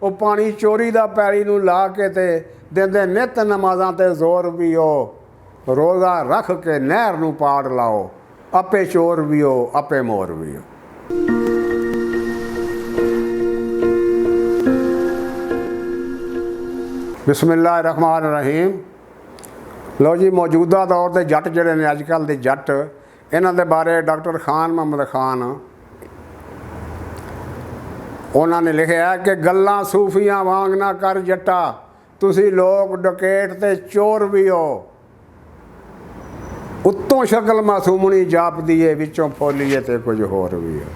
ਉਹ ਪਾਣੀ ਚੋਰੀ ਦਾ ਪੈਲੀ ਨੂੰ ਲਾ ਕੇ ਤੇ ਦਿੰਦੇ ਨਿਤ ਨਮਾਜ਼ਾਂ ਤੇ ਜ਼ੋਰ ਵੀ ਉਹ ਰੋਜ਼ਾ ਰੱਖ ਕੇ ਨਹਿਰ ਨੂੰ ਪਾੜ ਲਾਓ ਆਪੇ ਚੋਰ ਵੀ ਹੋ ਆਪੇ ਮੋਰ ਵੀ ਹੋ। ਬਿਸਮਿਲ੍ਲਾਹਿਰ ਰਹਿਮਾਨ ਰਹੀਮ। ਲਓ ਜੀ, ਮੌਜੂਦਾ ਦੌਰ ਦੇ ਜੱਟ ਜਿਹੜੇ ਨੇ ਅੱਜ ਕੱਲ੍ਹ ਦੇ ਜੱਟ, ਇਹਨਾਂ ਦੇ ਬਾਰੇ ਡਾਕਟਰ ਖਾਨ ਮੁਹੰਮਦ ਖਾਨ ਉਹਨਾਂ ਨੇ ਲਿਖਿਆ ਕਿ ਗੱਲਾਂ ਸੂਫੀਆਂ ਵਾਂਗ ਨਾ ਕਰ ਜੱਟਾ, ਤੁਸੀਂ ਲੋਕ ਡਕੈਤ ਤੇ ਚੋਰ ਵੀ ਹੋ। ਉੱਤੋਂ ਸ਼ਕਲ ਮਾਸੂਮਣੀ ਜਾਪਦੀ ਏ ਵਿੱਚੋਂ ਫੋਲੀਏ ਤੇ ਕੁਝ ਹੋਰ ਵੀ ਹੈ।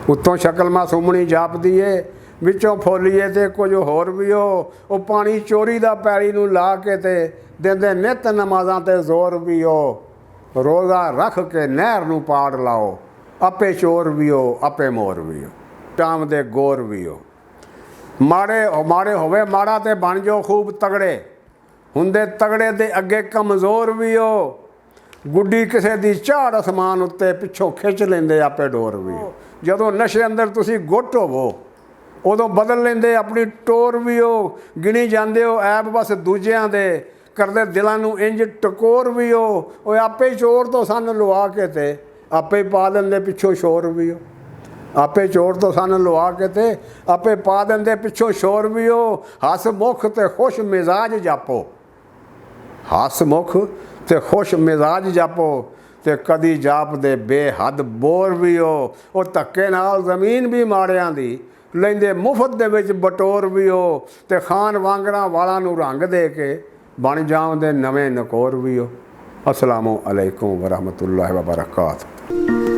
ਉੱਤੋਂ ਸ਼ਕਲ ਮਾਸੂਮਣੀ ਜਾਪਦੀ ਏ ਵਿੱਚੋਂ ਫੋਲੀਏ ਤੇ ਕੁਝ ਹੋਰ ਵੀ ਹੋ। ਉਹ ਪਾਣੀ ਚੋਰੀ ਦਾ ਪੈਲੀ ਨੂੰ ਲਾ ਕੇ ਤੇ ਦਿੰਦੇ ਨਿਤ ਨਮਾਜ਼ਾਂ ਤੇ ਜ਼ੋਰ ਵੀ ਹੋ। ਰੋਜ਼ਾ ਰੱਖ ਕੇ ਨਹਿਰ ਨੂੰ ਪਾੜ ਲਾਓ ਆਪੇ ਚੋਰ ਵੀ ਹੋ ਆਪੇ ਮੋਰ ਵੀ ਹੋ। ਟਾਮ ਦੇ ਗੋਰ ਵੀ ਹੋ। ਮਾੜੇ ਹੋਵੇ ਮਾੜਾ ਤੇ ਬਣ ਜਾਓ ਖੂਬ ਤਗੜੇ, ਹੁੰਦੇ ਤਗੜੇ ਦੇ ਅੱਗੇ ਕਮਜ਼ੋਰ ਵੀ ਹੋ। ਗੁੱਡੀ ਕਿਸੇ ਦੀ ਝਾੜ ਅਸਮਾਨ ਉੱਤੇ ਪਿੱਛੋਂ ਖਿੱਚ ਲੈਂਦੇ ਆਪੇ ਡੋਰ ਵੀ ਹੋ। ਜਦੋਂ ਨਸ਼ੇ ਅੰਦਰ ਤੁਸੀਂ ਗੁੱਟ ਹੋਵੋ ਉਦੋਂ ਬਦਲ ਲੈਂਦੇ ਆਪਣੀ ਟੋਰ ਵੀ ਹੋ। ਗਿਣੀ ਜਾਂਦੇ ਹੋ ਐਬ ਬਸ ਦੂਜਿਆਂ ਦੇ, ਕਰਦੇ ਦਿਲਾਂ ਨੂੰ ਇੰਜ ਟਕੋਰ ਵੀ ਹੋ। ਉਹ ਆਪੇ ਚੋਰ ਤੋਂ ਸਾਨੂੰ ਲਵਾ ਕੇ ਤੇ ਆਪੇ ਪਾ ਦਿੰਦੇ ਪਿੱਛੋਂ ਸ਼ੋਰ ਵੀ ਹੋ। ਆਪੇ ਚੋਰ ਤੋਂ ਸਾਨੂੰ ਲਵਾ ਕੇ ਤੇ ਆਪੇ ਪਾ ਦਿੰਦੇ ਪਿੱਛੋਂ ਸ਼ੋਰ ਵੀ ਹੋ। ਹੱਸ ਮੁੱਖ ਤੇ ਖੁਸ਼ ਮਿਜ਼ਾਜ ਜਾਪੋ, ਹੱਸ ਮੁੱਖ ਤੇ ਖੁਸ਼ ਮਿਜ਼ਾਜ ਜਾਪੋ ਤੇ ਕਦੀ ਜਾਪਦੇ ਬੇਹੱਦ ਬੋਰ ਵੀ ਹੋ। ਉਹ ਧੱਕੇ ਨਾਲ ਜ਼ਮੀਨ ਵੀ ਮਾੜਿਆਂ ਦੀ ਲੈਂਦੇ ਮੁਫਤ ਦੇ ਵਿੱਚ ਬਟੋਰ ਵੀ ਹੋ। ਤੇ ਖਾਨ ਵਾਂਗਰਾਂ ਵਾਲਾਂ ਨੂੰ ਰੰਗ ਦੇ ਕੇ ਬਣ ਜਾਉਂਦੇ ਨਵੇਂ ਨਕੋਰ ਵੀ ਹੋ। ਅਸਲਾਮੁ ਅਲੈਕੁਮ ਵਰਹਿਮਤੁல்லாਹਿ ਵਬਰਕਾਤੁਹ।